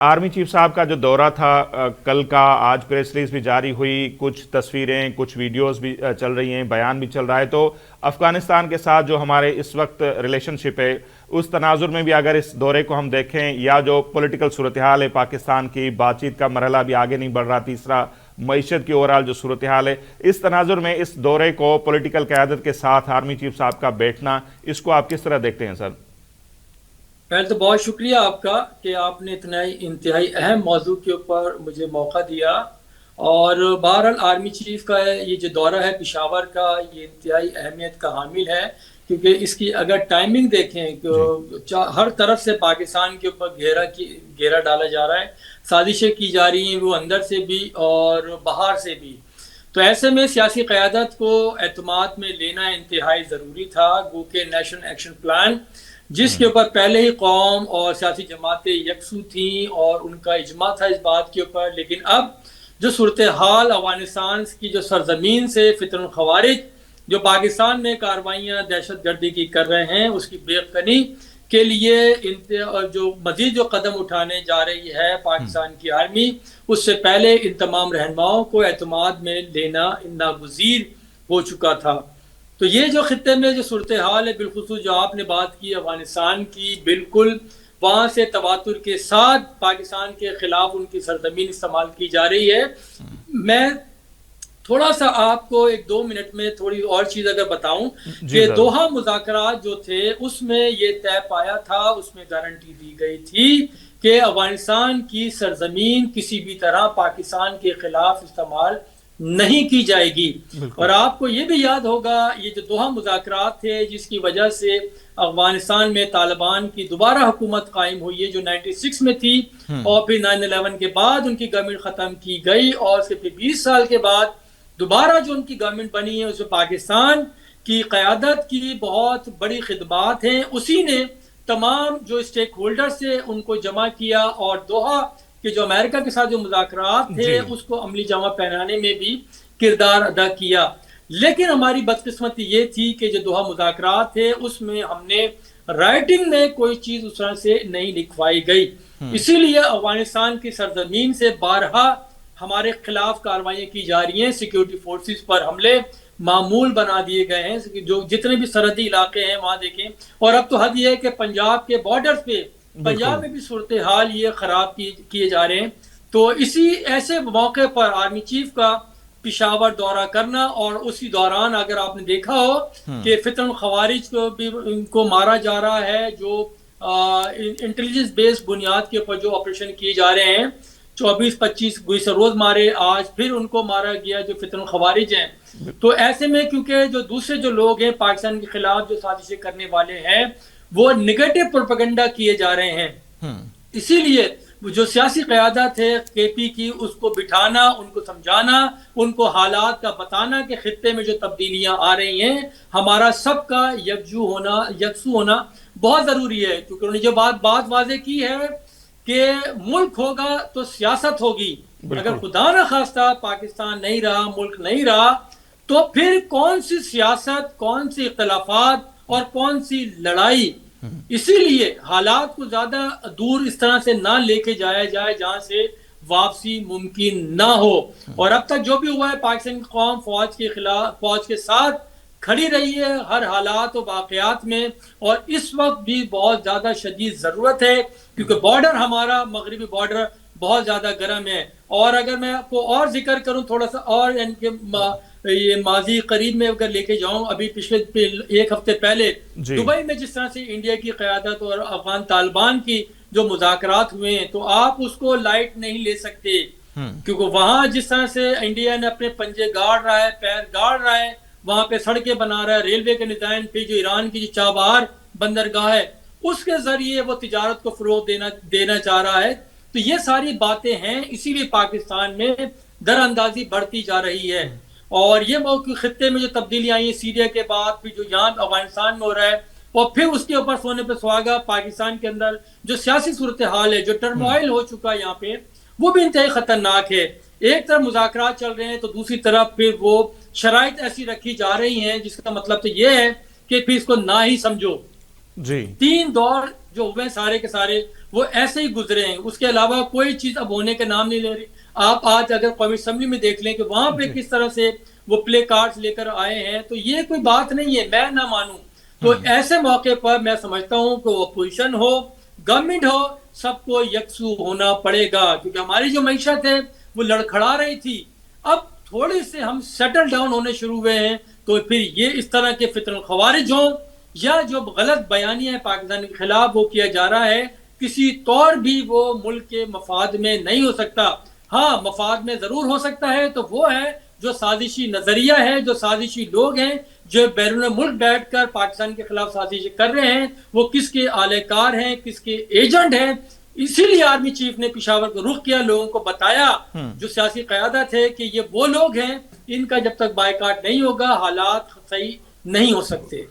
Army chief صاحب کا جو دورہ تھا کل کا، آج پریس ریلیز بھی جاری ہوئی، کچھ تصویریں کچھ ویڈیوز بھی چل رہی ہیں، بیان بھی چل رہا ہے، تو افغانستان کے ساتھ جو ہمارے اس وقت ریلیشن شپ ہے اس تناظر میں بھی اگر اس دورے کو ہم دیکھیں یا جو پولیٹیکل صورتحال ہے پاکستان کی، بات چیت کا مرحلہ بھی آگے نہیں بڑھ رہا، تیسرا معیشت کی اوورال جو صورتحال ہے، اس تناظر میں اس دورے کو پولیٹیکل قیادت کے ساتھ آرمی چیف صاحب کا بیٹھنا، اس کو آپ کس طرح دیکھتے ہیں سر؟ پہلے تو بہت شکریہ آپ کا کہ آپ نے اتنا انتہائی اہم موضوع کے اوپر مجھے موقع دیا، اور بہرحال آرمی چیف کا یہ جو دورہ ہے پشاور کا، یہ انتہائی اہمیت کا حامل ہے، کیونکہ اس کی اگر ٹائمنگ دیکھیں جی تو ہر طرف سے پاکستان کے اوپر گھیرا ڈالا جا رہا ہے، سازشیں کی جا رہی ہیں، وہ اندر سے بھی اور باہر سے بھی۔ تو ایسے میں سیاسی قیادت کو اعتماد میں لینا انتہائی ضروری تھا، گو کہ نیشنل ایکشن پلان جس کے اوپر پہلے ہی قوم اور سیاسی جماعتیں یکسو تھیں اور ان کا اجماع تھا اس بات کے اوپر، لیکن اب جو صورتحال افغانستان کی جو سرزمین سے فتن الخوارج جو پاکستان میں کارروائیاں دہشت گردی کی کر رہے ہیں، اس کی بے کنی کے لیے جو مزید جو قدم اٹھانے جا رہی ہے پاکستان کی آرمی، اس سے پہلے ان تمام رہنماؤں کو اعتماد میں لینا ناگزیر ہو چکا تھا۔ تو یہ جو خطے میں جو صورتحال ہے، بالخصوص جو آپ نے بات کی افغانستان کی، بالکل وہاں سے تواتر کے ساتھ پاکستان کے خلاف ان کی سرزمین استعمال کی جا رہی ہے۔ میں تھوڑا سا آپ کو ایک دو منٹ میں تھوڑی اور چیز اگر بتاؤں جی کہ سر۔ دوحہ مذاکرات جو تھے اس میں یہ طے پایا تھا، اس میں گارنٹی دی گئی تھی کہ افغانستان کی سرزمین کسی بھی طرح پاکستان کے خلاف استعمال نہیں کی جائے گی۔ بالکل اور آپ کو یہ بھی یاد ہوگا یہ جو دوحہ مذاکرات تھے جس کی وجہ سے افغانستان میں طالبان کی دوبارہ حکومت قائم ہوئی ہے جو 96 میں تھی، اور پھر 9/11 کے بعد ان کی گورنمنٹ ختم کی گئی، اور اس کے پھر 20 سال کے بعد دوبارہ جو ان کی گورنمنٹ بنی ہے اس میں پاکستان کی قیادت کی بہت بڑی خدمات ہیں۔ اسی نے تمام جو اسٹیک ہولڈر سے ان کو جمع کیا، اور دوحہ کہ جو امریکہ کے ساتھ جو مذاکرات تھے جی اس کو عملی جامہ پہنانے میں بھی کردار ادا کیا۔ لیکن ہماری بدقسمتی یہ تھی کہ جو دوحہ مذاکرات تھے اس میں ہم نے رائٹنگ میں کوئی چیز اس طرح سے نہیں لکھوائی گئی، اسی لیے افغانستان کی سرزمین سے بارہا ہمارے خلاف کارروائیاں کی جا رہی ہیں، سیکیورٹی فورسز پر حملے معمول بنا دیے گئے ہیں، جو جتنے بھی سرحدی علاقے ہیں وہاں دیکھیں، اور اب تو حد یہ ہے کہ پنجاب کے بارڈرز پہ بالکل پنجاب میں بھی صورتحال یہ خراب کیے جا رہے ہیں۔ تو اسی ایسے موقع پر آرمی چیف کا پشاور دورہ کرنا، اور اسی دوران اگر آپ نے دیکھا ہو کہ فتن الخوارج کو بھی ان کو مارا جا رہا ہے، جو انٹیلیجنس بیس بنیاد کے اوپر جو آپریشن کیے جا رہے ہیں، 24-25 گزشتہ روز مارے، آج پھر ان کو مارا گیا جو فتن الخوارج ہیں۔ تو ایسے میں کیونکہ جو دوسرے جو لوگ ہیں پاکستان کے خلاف جو سازشیں کرنے والے ہیں وہ نگیٹو پروپیگنڈا کیے جا رہے ہیں، اسی لیے جو سیاسی قیادت ہے کے پی کی، اس کو بٹھانا، ان کو سمجھانا، ان کو حالات کا بتانا کہ خطے میں جو تبدیلیاں آ رہی ہیں ہمارا سب کا یکسو ہونا بہت ضروری ہے، کیونکہ انہوں نے جو بات واضح کی ہے کہ ملک ہوگا تو سیاست ہوگی، اگر بالکل خدا نہ خواستہ پاکستان نہیں رہا، ملک نہیں رہا، تو پھر کون سی سیاست، کون سی اختلافات اور کون سی لڑائی۔ اسی لیے حالات کو زیادہ دور اس طرح سے نہ لے کے جایا جائے جہاں سے واپسی ممکن نہ ہو، اور اب تک جو بھی ہوا ہے پاکستان کی قوم فوج کے ساتھ کھڑی رہی ہے ہر حالات و واقعات میں، اور اس وقت بھی بہت زیادہ شدید ضرورت ہے، کیونکہ بارڈر ہمارا مغربی بارڈر بہت زیادہ گرم ہے۔ اور اگر میں آپ کو اور ذکر کروں تھوڑا سا، اور یعنی کہ یہ ماضی قریب میں اگر لے کے جاؤں، ابھی پچھلے ایک ہفتے پہلے جی دبئی میں جس طرح سے انڈیا کی قیادت اور افغان طالبان کی جو مذاکرات ہوئے ہیں، تو آپ اس کو لائٹ نہیں لے سکتے، کیونکہ وہاں جس طرح سے انڈیا نے اپنے پنجے گاڑ رہا ہے، پیر گاڑ رہا ہے، وہاں پہ سڑکیں بنا رہا ہے، ریلوے کے نظام پہ جو ایران کی جو چابہار بندرگاہ ہے اس کے ذریعے وہ تجارت کو فروغ دینا چاہ رہا ہے۔ تو یہ ساری باتیں ہیں، اسی لیے پاکستان میں در اندازی بڑھتی جا رہی ہے، اور یہ موقع خطے میں جو تبدیلیاں آئی ہیں سیریا کے بعد، پھر جو یہاں افغانستان میں ہو رہا ہے، اور پھر اس کے اوپر سونے پہ سہاگا پاکستان کے اندر جو سیاسی صورتحال ہے، جو ٹرموائل ہو چکا ہے یہاں پہ، وہ بھی انتہائی خطرناک ہے۔ ایک طرف مذاکرات چل رہے ہیں تو دوسری طرف پھر وہ شرائط ایسی رکھی جا رہی ہیں جس کا مطلب تو یہ ہے کہ پھر اس کو نہ ہی سمجھو۔ جی 3 دور جو ہوئے سارے کے سارے وہ ایسے ہی گزرے ہیں، اس کے علاوہ کوئی چیز اب ہونے کا نام نہیں لے رہی۔ آپ آج اگر قومی اسمبلی میں دیکھ لیں کہ وہاں پہ کس طرح سے وہ پلے کارڈز لے کر آئے ہیں، تو یہ کوئی بات نہیں ہے، میں نہ مانوں۔ تو ایسے موقع پر میں سمجھتا ہوں کہ اپوزیشن ہو، گورنمنٹ ہو، سب کو یکسو ہونا پڑے گا، کیونکہ ہماری جو معیشت ہے وہ لڑکھڑا رہی تھی، اب تھوڑے سے ہم سیٹل ڈاؤن ہونے شروع ہوئے ہیں، تو پھر یہ اس طرح کے فتن الخوارج ہوں یا جو غلط بیانیہ پاکستان کے خلاف وہ کیا جا رہا ہے، کسی طور بھی وہ ملک کے مفاد میں نہیں ہو سکتا۔ ہاں مفاد میں ضرور ہو سکتا ہے، تو وہ ہے جو سازشی نظریہ ہے، جو سازشی لوگ ہیں جو بیرون ملک بیٹھ کر پاکستان کے خلاف سازشیں کر رہے ہیں، وہ کس کے آلے کار ہیں، کس کے ایجنٹ ہیں۔ اسی لیے آرمی چیف نے پشاور کو رخ کیا، لوگوں کو بتایا جو سیاسی قیادت ہے کہ یہ وہ لوگ ہیں، ان کا جب تک بائیکاٹ نہیں ہوگا حالات صحیح نہیں ہو سکتے۔